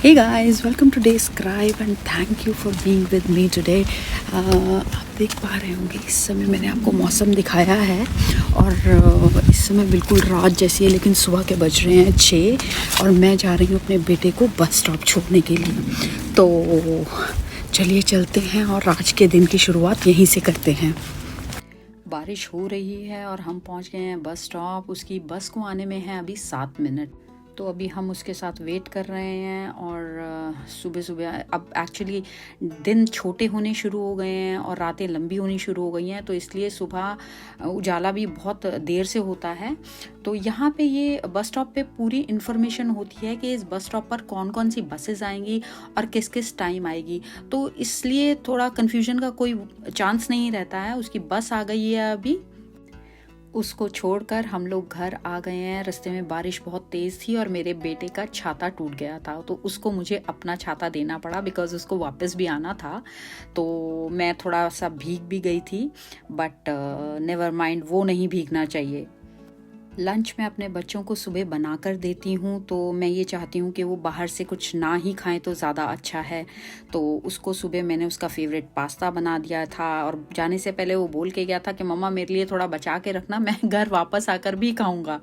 Hey guys, welcome to Describe and thank you for being with me today. आप देख पा रहे होंगे इस समय मैंने आपको मौसम दिखाया है और इस समय बिल्कुल रात जैसी है, लेकिन सुबह के बज रहे हैं 6 और मैं जा रही हूँ अपने बेटे को बस स्टॉप छोड़ने के लिए। तो चलिए चलते हैं और आज के दिन की शुरुआत यहीं से करते हैं। बारिश हो रही है और हम पहुँच गए हैं बस स्टॉप। उसकी बस को आने में है अभी 7 मिनट। तो अभी हम उसके साथ वेट कर रहे हैं और सुबह सुबह अब एक्चुअली दिन छोटे होने शुरू हो गए हैं और रातें लंबी होनी शुरू हो गई हैं, तो इसलिए सुबह उजाला भी बहुत देर से होता है। तो यहाँ पे ये बस स्टॉप पे पूरी इन्फॉर्मेशन होती है कि इस बस स्टॉप पर कौन कौन सी बसेस आएंगी और किस किस टाइम आएगी, तो इसलिए थोड़ा कन्फ्यूजन का कोई चांस नहीं रहता है। उसकी बस आ गई है अभी, उसको छोड़कर हम लोग घर आ गए हैं। रास्ते में बारिश बहुत तेज़ थी और मेरे बेटे का छाता टूट गया था, तो उसको मुझे अपना छाता देना पड़ा बिकॉज़ उसको वापस भी आना था। तो मैं थोड़ा सा भीग भी गई थी, बट नेवर माइंड, वो नहीं भीगना चाहिए। लंच मैं अपने बच्चों को सुबह बना कर देती हूँ, तो मैं ये चाहती हूँ कि वो बाहर से कुछ ना ही खाएं तो ज़्यादा अच्छा है। तो उसको सुबह मैंने उसका फेवरेट पास्ता बना दिया था और जाने से पहले वो बोल के गया था कि मम्मा मेरे लिए थोड़ा बचा के रखना, मैं घर वापस आकर भी खाऊंगा।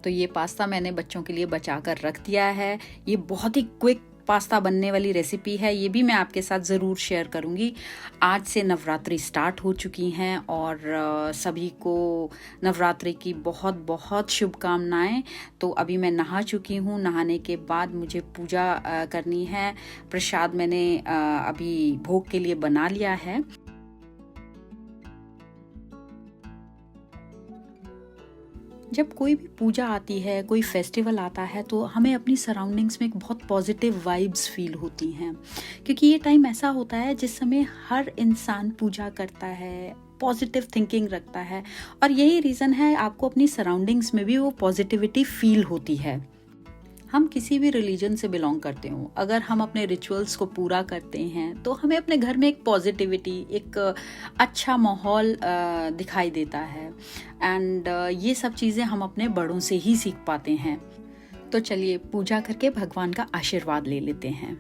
तो ये पास्ता मैंने बच्चों के लिए बचा कर रख दिया है। ये बहुत ही क्विक पास्ता बनने वाली रेसिपी है, ये भी मैं आपके साथ ज़रूर शेयर करूंगी। आज से नवरात्रि स्टार्ट हो चुकी हैं और सभी को नवरात्रि की बहुत बहुत शुभकामनाएं। तो अभी मैं नहा चुकी हूँ, नहाने के बाद मुझे पूजा करनी है। प्रसाद मैंने अभी भोग के लिए बना लिया है। जब कोई भी पूजा आती है, कोई फेस्टिवल आता है, तो हमें अपनी सराउंडिंग्स में एक बहुत पॉजिटिव वाइब्स फील होती हैं, क्योंकि ये टाइम ऐसा होता है जिस समय हर इंसान पूजा करता है, पॉजिटिव थिंकिंग रखता है, और यही रीज़न है आपको अपनी सराउंडिंग्स में भी वो पॉजिटिविटी फील होती है। हम किसी भी रिलीजन से बिलोंग करते हो, अगर हम अपने रिचुअल्स को पूरा करते हैं तो हमें अपने घर में एक पॉजिटिविटी, एक अच्छा माहौल दिखाई देता है। एंड ये सब चीज़ें हम अपने बड़ों से ही सीख पाते हैं। तो चलिए पूजा करके भगवान का आशीर्वाद ले लेते हैं।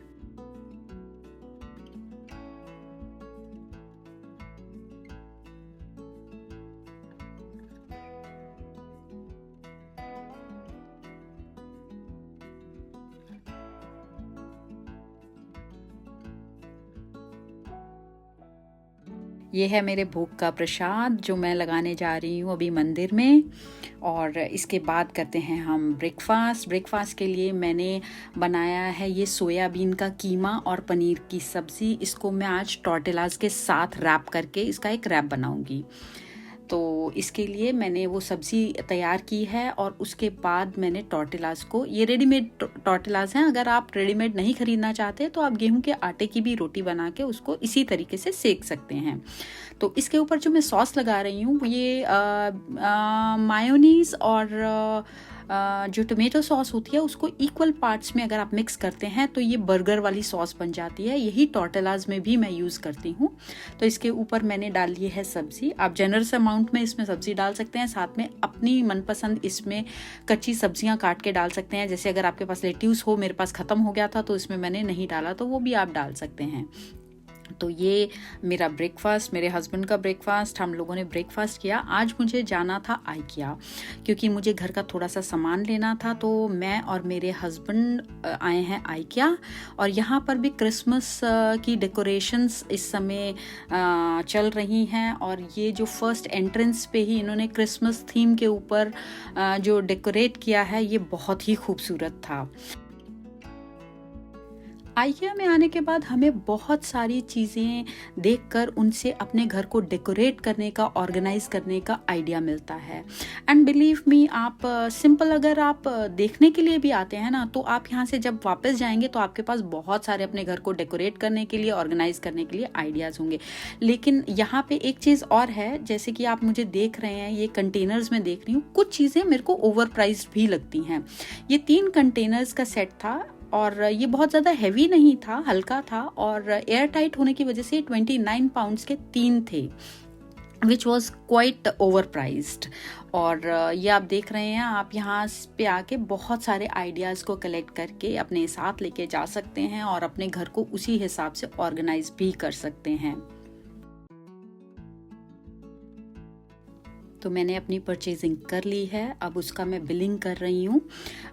ये है मेरे भोग का प्रसाद जो मैं लगाने जा रही हूँ अभी मंदिर में। और इसके बाद करते हैं हम ब्रेकफास्ट के लिए मैंने बनाया है ये सोयाबीन का कीमा और पनीर की सब्ज़ी। इसको मैं आज टॉर्टिलाज के साथ रैप करके इसका एक रैप बनाऊंगी। तो इसके लिए मैंने वो सब्ज़ी तैयार की है और उसके बाद मैंने टॉर्टिलाज को, ये रेडीमेड टॉर्टिलाज हैं, अगर आप रेडीमेड नहीं ख़रीदना चाहते तो आप गेहूं के आटे की भी रोटी बना के उसको इसी तरीके से सेक सकते हैं। तो इसके ऊपर जो मैं सॉस लगा रही हूँ ये मायोनीज़ और जो टोमेटो सॉस होती है उसको इक्वल पार्ट्स में अगर आप मिक्स करते हैं तो ये बर्गर वाली सॉस बन जाती है। यही टॉर्टिलाज में भी मैं यूज़ करती हूँ। तो इसके ऊपर मैंने डाल ली है सब्ज़ी। आप जनरस अमाउंट में इसमें सब्ज़ी डाल सकते हैं, साथ में अपनी मनपसंद इसमें कच्ची सब्जियां काट के डाल सकते हैं। जैसे अगर आपके पास लेट्यूस हो, मेरे पास ख़त्म हो गया था तो इसमें मैंने नहीं डाला, तो वो भी आप डाल सकते हैं। तो ये मेरा ब्रेकफास्ट, मेरे हस्बैंड का ब्रेकफास्ट, हम लोगों ने ब्रेकफास्ट किया। आज मुझे जाना था आइकिया क्योंकि मुझे घर का थोड़ा सा सामान लेना था, तो मैं और मेरे हस्बैंड आए हैं आइकिया। और यहाँ पर भी क्रिसमस की डेकोरेशंस इस समय चल रही हैं और ये जो फर्स्ट एंट्रेंस पे ही इन्होंने क्रिसमस थीम के ऊपर जो डेकोरेट किया है ये बहुत ही खूबसूरत था। आइकिया में आने के बाद हमें बहुत सारी चीज़ें देखकर उनसे अपने घर को डेकोरेट करने का, ऑर्गेनाइज करने का आइडिया मिलता है। एंड बिलीव मी, आप सिंपल अगर आप देखने के लिए भी आते हैं ना, तो आप यहाँ से जब वापस जाएंगे तो आपके पास बहुत सारे अपने घर को डेकोरेट करने के लिए, ऑर्गेनाइज करने के लिए आइडियाज़ होंगे। लेकिन यहाँ पे एक चीज़ और है, जैसे कि आप मुझे देख रहे हैं, ये कंटेनर्स में देख रही हूँ, कुछ चीज़ें मेरे को ओवर प्राइस्ड भी लगती हैं। ये 3 कंटेनर्स का सेट था और ये बहुत ज़्यादा हैवी नहीं था, हल्का था और एयर टाइट होने की वजह से 29 पाउंड्स के 3 थे। Which was quite over prized. और ये आप देख रहे हैं, आप यहाँ पे आके बहुत सारे आइडियाज़ को कलेक्ट करके अपने साथ लेके जा सकते हैं और अपने घर को उसी हिसाब से ऑर्गेनाइज भी कर सकते हैं। तो मैंने अपनी परचेजिंग कर ली है, अब उसका मैं बिलिंग कर रही हूँ।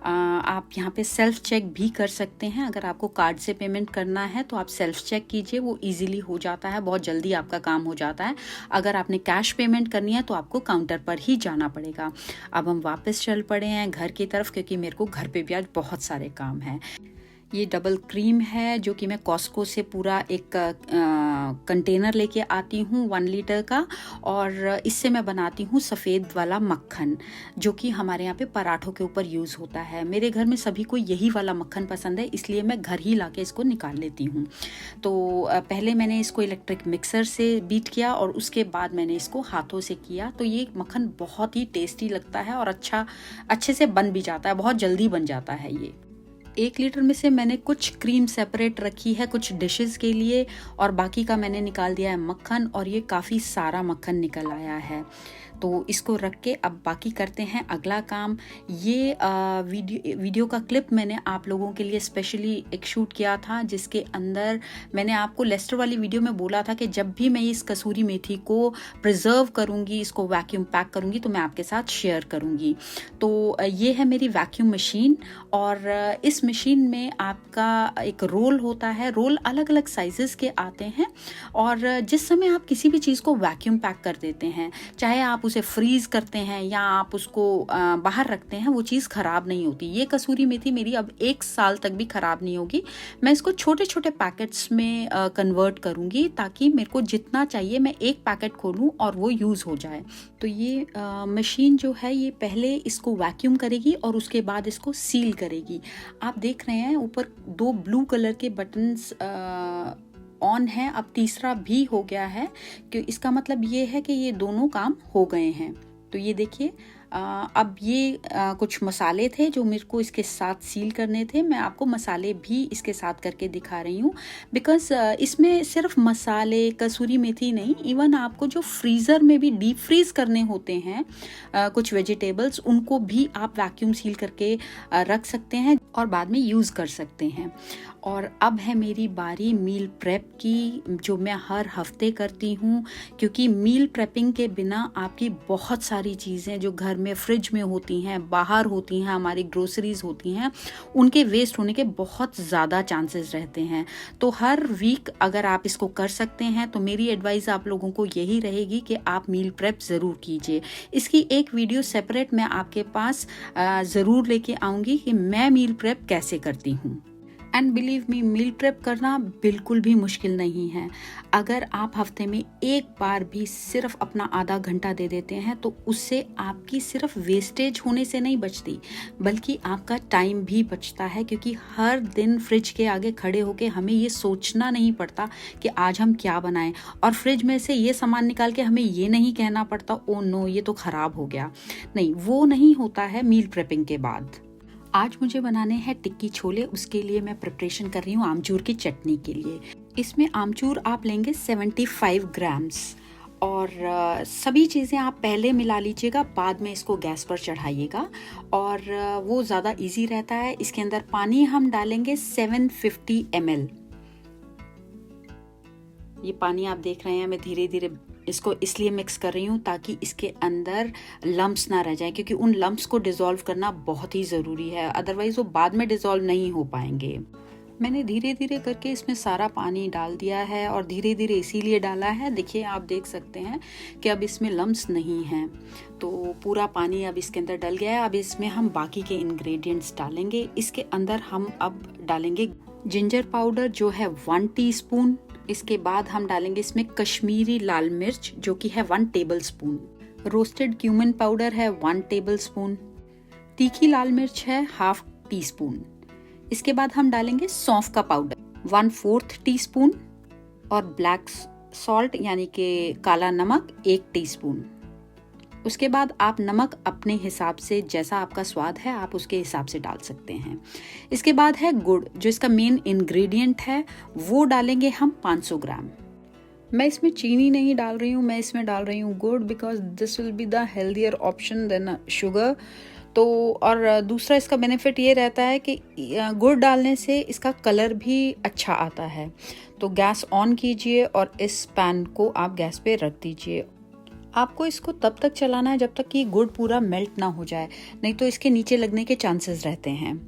आप यहाँ पे सेल्फ चेक भी कर सकते हैं। अगर आपको कार्ड से पेमेंट करना है तो आप सेल्फ चेक कीजिए, वो इजीली हो जाता है, बहुत जल्दी आपका काम हो जाता है। अगर आपने कैश पेमेंट करनी है तो आपको काउंटर पर ही जाना पड़ेगा। अब हम वापस चल पड़े हैं घर की तरफ, क्योंकि मेरे को घर पे भी आज बहुत सारे काम हैं। ये डबल क्रीम है जो कि मैं कॉस्को से पूरा एक कंटेनर लेके आती हूँ 1 लीटर का, और इससे मैं बनाती हूँ सफ़ेद वाला मक्खन, जो कि हमारे यहाँ पे पराठों के ऊपर यूज़ होता है। मेरे घर में सभी को यही वाला मक्खन पसंद है, इसलिए मैं घर ही लाके इसको निकाल लेती हूँ। तो पहले मैंने इसको इलेक्ट्रिक मिक्सर से बीट किया और उसके बाद मैंने इसको हाथों से किया। तो ये मक्खन बहुत ही टेस्टी लगता है और अच्छे से बन भी जाता है, बहुत जल्दी बन जाता है। ये 1 लीटर में से मैंने कुछ क्रीम सेपरेट रखी है कुछ डिशेस के लिए, और बाकी का मैंने निकाल दिया है मक्खन, और ये काफ़ी सारा मक्खन निकल आया है। तो इसको रख के अब बाकी करते हैं अगला काम। ये वीडियो का क्लिप मैंने आप लोगों के लिए स्पेशली एक शूट किया था, जिसके अंदर मैंने आपको लेस्टर वाली वीडियो में बोला था कि जब भी मैं इस कसूरी मेथी को प्रिजर्व करूँगी, इसको वैक्यूम पैक करूँगी, तो मैं आपके साथ शेयर करूँगी। तो ये है मेरी वैक्यूम मशीन, और इस मशीन में आपका एक रोल होता है। रोल अलग अलग साइजेस के आते हैं, और जिस समय आप किसी भी चीज़ को वैक्यूम पैक कर देते हैं, चाहे आप उसे फ्रीज करते हैं या आप उसको बाहर रखते हैं, वो चीज़ ख़राब नहीं होती। ये कसूरी मेथी मेरी अब 1 साल तक भी ख़राब नहीं होगी। मैं इसको छोटे छोटे पैकेट्स में कन्वर्ट करूँगी, ताकि मेरे को जितना चाहिए मैं एक पैकेट खोलूँ और वो यूज़ हो जाए। तो ये मशीन जो है, ये पहले इसको वैक्यूम करेगी और उसके बाद इसको सील करेगी। आप देख रहे हैं ऊपर 2 ब्लू कलर के बटन्स ऑन है, अब तीसरा भी हो गया है, कि इसका मतलब ये है कि ये दोनों काम हो गए हैं। तो ये देखिए, अब ये कुछ मसाले थे जो मेरे को इसके साथ सील करने थे। मैं आपको मसाले भी इसके साथ करके दिखा रही हूँ, बिकॉज इसमें सिर्फ मसाले कसूरी मेथी नहीं, इवन आपको जो फ्रीज़र में भी डीप फ्रीज करने होते हैं कुछ वेजिटेबल्स, उनको भी आप वैक्यूम सील करके रख सकते हैं और बाद में यूज़ कर सकते हैं। और अब है मेरी बारी मील प्रेप की, जो मैं हर हफ्ते करती हूँ, क्योंकि मील प्रेपिंग के बिना आपकी बहुत सारी चीज़ें जो घर में फ्रिज में होती हैं, बाहर होती हैं, हमारी ग्रोसरीज होती हैं, उनके वेस्ट होने के बहुत ज़्यादा चांसेस रहते हैं। तो हर वीक अगर आप इसको कर सकते हैं, तो मेरी एडवाइस आप लोगों को यही रहेगी कि आप मील प्रेप ज़रूर कीजिए। इसकी एक वीडियो सेपरेट मैं आपके पास ज़रूर लेके आऊँगी कि मैं मील प्रेप कैसे करती हूँ। And believe me, meal prep करना बिल्कुल भी मुश्किल नहीं है। अगर आप हफ्ते में एक बार भी सिर्फ अपना आधा घंटा दे देते हैं, तो उससे आपकी सिर्फ वेस्टेज होने से नहीं बचती, बल्कि आपका टाइम भी बचता है, क्योंकि हर दिन फ्रिज के आगे खड़े होके हमें ये सोचना नहीं पड़ता कि आज हम क्या बनाएं, और फ्रिज में से ये सामान निकाल के हमें ये नहीं कहना पड़ता ओ नो ये तो ख़राब हो गया। नहीं, वो नहीं होता है मील प्रेपिंग के बाद। आज मुझे बनाने हैं टिक्की छोले। उसके लिए मैं प्रिपरेशन कर रही हूँ आमचूर की चटनी के लिए। इसमें आमचूर आप लेंगे 75 ग्राम्स, और सभी चीज़ें आप पहले मिला लीजिएगा, बाद में इसको गैस पर चढ़ाइएगा, और वो ज़्यादा इजी रहता है। इसके अंदर पानी हम डालेंगे 750 ml। ये पानी आप देख रहे हैं, मैं धीरे धीरे इसको इसलिए मिक्स कर रही हूँ ताकि इसके अंदर लम्प्स ना रह जाएं, क्योंकि उन लम्प्स को डिज़ोल्व करना बहुत ही ज़रूरी है, अदरवाइज़ वो बाद में डिज़ोल्व नहीं हो पाएंगे। मैंने धीरे धीरे करके इसमें सारा पानी डाल दिया है, और धीरे धीरे इसीलिए डाला है, देखिए आप देख सकते हैं कि अब इसमें लम्प्स नहीं हैं। तो पूरा पानी अब इसके अंदर डल गया है। अब इसमें हम बाकी के इंग्रेडिएंट्स डालेंगे। इसके अंदर हम अब डालेंगे जिंजर पाउडर जो है 1 टीस्पून। इसके बाद हम डालेंगे इसमें कश्मीरी लाल मिर्च जो कि है 1 टेबलस्पून। रोस्टेड क्यूमिन पाउडर है 1 टेबलस्पून। तीखी लाल मिर्च है 1/2 टीस्पून। इसके बाद हम डालेंगे सौंफ का पाउडर 1/4 टीस्पून, और ब्लैक सॉल्ट यानी कि काला नमक 1 टीस्पून। उसके बाद आप नमक अपने हिसाब से, जैसा आपका स्वाद है आप उसके हिसाब से डाल सकते हैं। इसके बाद है गुड़, जो इसका मेन इंग्रेडिएंट है, वो डालेंगे हम 500 ग्राम। मैं इसमें चीनी नहीं डाल रही हूँ, मैं इसमें डाल रही हूँ गुड़, because this will be the healthier option than sugar. तो और दूसरा इसका बेनिफिट ये रहता है कि गुड़ डालने से इसका कलर भी अच्छा आता है। तो गैस ऑन कीजिए और इस पैन को आप गैस पे रख दीजिए। आपको इसको तब तक चलाना है जब तक कि गुड़ पूरा मेल्ट ना हो जाए, नहीं तो इसके नीचे लगने के चांसेस रहते हैं।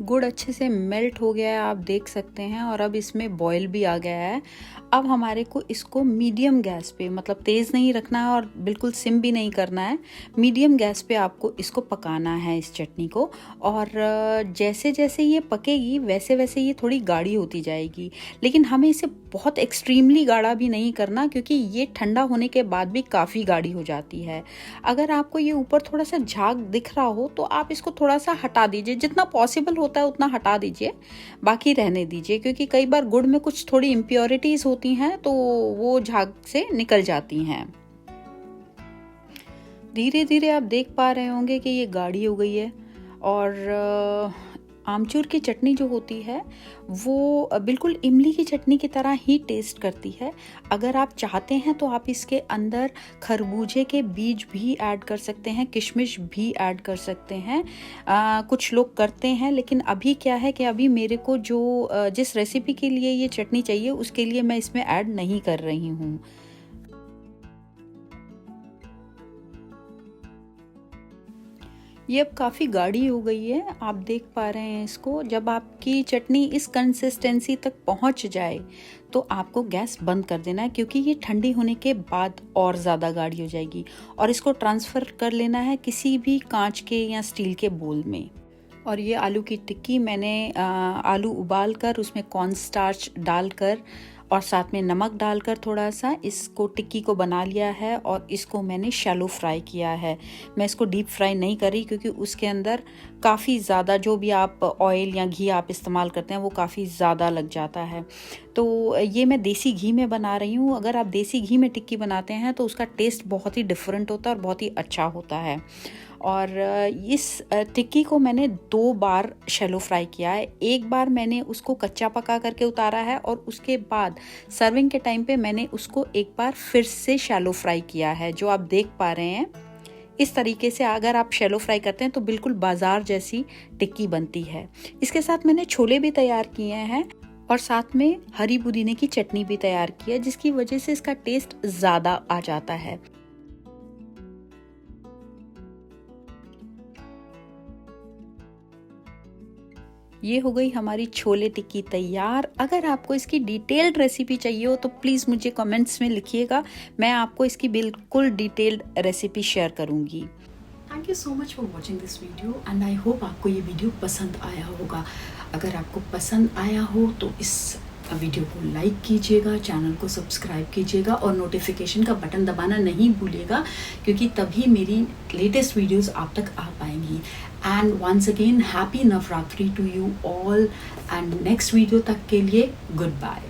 गुड़ अच्छे से मेल्ट हो गया है, आप देख सकते हैं, और अब इसमें बॉयल भी आ गया है। अब हमारे को इसको मीडियम गैस पे, मतलब तेज़ नहीं रखना है और बिल्कुल सिम भी नहीं करना है, मीडियम गैस पे आपको इसको पकाना है, इस चटनी को। और जैसे जैसे ये पकेगी वैसे वैसे ये थोड़ी गाढ़ी होती जाएगी, लेकिन हमें इसे बहुत एक्सट्रीमली गाढ़ा भी नहीं करना, क्योंकि ये ठंडा होने के बाद भी काफ़ी गाढ़ी हो जाती है। अगर आपको ये ऊपर थोड़ा सा झाग दिख रहा हो तो आप इसको थोड़ा सा हटा दीजिए, जितना पॉसिबल होता है उतना हटा दीजिए, बाकी रहने दीजिए, क्योंकि कई बार गुड़ में कुछ थोड़ी इम्प्योरिटीज होती हैं तो वो झाग से निकल जाती हैं। धीरे धीरे आप देख पा रहे होंगे कि ये गाढ़ी हो गई है। और आमचूर की चटनी जो होती है वो बिल्कुल इमली की चटनी की तरह ही टेस्ट करती है। अगर आप चाहते हैं तो आप इसके अंदर खरबूजे के बीज भी ऐड कर सकते हैं, किशमिश भी ऐड कर सकते हैं। कुछ लोग करते हैं, लेकिन अभी क्या है कि अभी मेरे को जो जिस रेसिपी के लिए ये चटनी चाहिए उसके लिए मैं इसमें ऐड नहीं कर रही हूँ। ये अब काफ़ी गाढ़ी हो गई है, आप देख पा रहे हैं इसको। जब आपकी चटनी इस कंसिस्टेंसी तक पहुंच जाए तो आपको गैस बंद कर देना है, क्योंकि ये ठंडी होने के बाद और ज़्यादा गाढ़ी हो जाएगी। और इसको ट्रांसफ़र कर लेना है किसी भी कांच के या स्टील के बोल में। और ये आलू की टिक्की मैंने आलू उबाल कर उसमें कॉर्न स्टार्च डालकर और साथ में नमक डालकर थोड़ा सा इसको टिक्की को बना लिया है, और इसको मैंने शैलो फ्राई किया है। मैं इसको डीप फ्राई नहीं करी, क्योंकि उसके अंदर काफ़ी ज़्यादा जो भी आप ऑयल या घी आप इस्तेमाल करते हैं वो काफ़ी ज़्यादा लग जाता है। तो ये मैं देसी घी में बना रही हूँ। अगर आप देसी घी में टिक्की बनाते हैं तो उसका टेस्ट बहुत ही डिफरेंट होता है और बहुत ही अच्छा होता है। और इस टिक्की को मैंने 2 बार शैलो फ्राई किया है। एक बार मैंने उसको कच्चा पका करके उतारा है, और उसके बाद सर्विंग के टाइम पे मैंने उसको एक बार फिर से शैलो फ्राई किया है, जो आप देख पा रहे हैं। इस तरीके से अगर आप शैलो फ्राई करते हैं तो बिल्कुल बाजार जैसी टिक्की बनती है। इसके साथ मैंने छोले भी तैयार किए हैं, और साथ में हरी पुदीने की चटनी भी तैयार की है, जिसकी वजह से इसका टेस्ट ज़्यादा आ जाता है। ये हो गई हमारी छोले टिक्की तैयार। अगर आपको इसकी डिटेल्ड रेसिपी चाहिए हो तो प्लीज़ मुझे कमेंट्स में लिखिएगा, मैं आपको इसकी बिल्कुल डिटेल्ड रेसिपी शेयर करूँगी। Thank you so much for watching this video, and I hope आपको ये वीडियो पसंद आया होगा। अगर आपको पसंद आया हो तो इस वीडियो को लाइक कीजिएगा, चैनल को सब्सक्राइब कीजिएगा, और नोटिफिकेशन का बटन दबाना नहीं भूलिएगा, क्योंकि तभी मेरी लेटेस्ट वीडियोस आप तक आ पाएंगी। And once again happy Navratri to you all, and next video तक के लिए गुड बाय।